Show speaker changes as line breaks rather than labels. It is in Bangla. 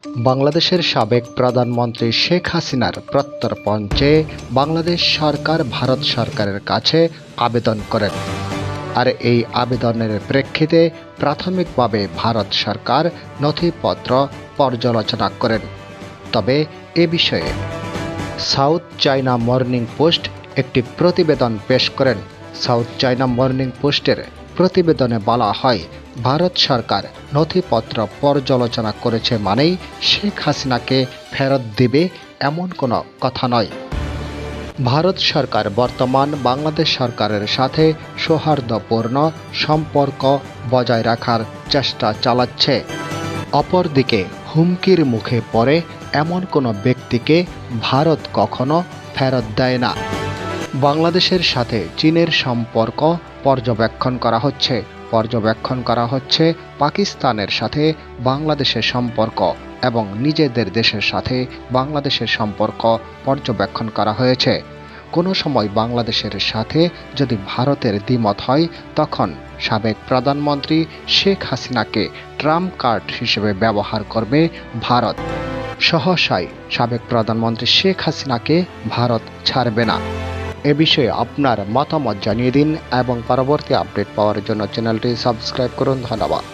বাংলাদেশের সাবেক প্রধানমন্ত্রী শেখ হাসিনার প্রত্যর্পণ চেয়ে বাংলাদেশ সরকার ভারত সরকারের কাছে আবেদন করেন। আর এই আবেদনের প্রেক্ষিতে প্রাথমিকভাবে ভারত সরকার নথিপত্র পর্যালোচনা করেন। তবে এ বিষয়ে সাউথ চায়না মর্নিং পোস্ট একটি প্রতিবেদন পেশ করেন। সাউথ চায়না মর্নিং পোস্টের প্রতিবেদনে বলা হয়, ভারত সরকার নথিপত্র পর্যালোচনা করেছে মানেই শেখ হাসিনাকে ফেরত দেবে এমন কোনো কথা নয়। ভারত সরকার বর্তমান বাংলাদেশ সরকারের সাথে সৌহার্দ্যপূর্ণ সম্পর্ক বজায় রাখার চেষ্টা চালাচ্ছে। অপরদিকে হুমকির মুখে পড়ে এমন কোনো ব্যক্তিকে ভারত কখনো ফেরত দেয় না। বাংলাদেশের সাথে চীনের সম্পর্ক পর্যবেক্ষণ করা হচ্ছে পাকিস্তানের সাথে বাংলাদেশের সম্পর্ক এবং নিজেদের দেশের সাথে বাংলাদেশের সম্পর্ক পর্যবেক্ষণ করা হয়েছে। কোনো সময় বাংলাদেশের সাথে যদি ভারতের দ্বিমত হয়, তখন সাবেক প্রধানমন্ত্রী শেখ হাসিনাকে ট্রাম্প কার্ড হিসেবে ব্যবহার করবে ভারত। সহসাই সাবেক প্রধানমন্ত্রী শেখ হাসিনাকে ভারত ছাড়বে না। এ বিষয়ে আপনার মতামত জানিয়ে দিন এবং পরবর্তী আপডেট পাওয়ার জন্য চ্যানেলটি সাবস্ক্রাইব করুন। ধন্যবাদ।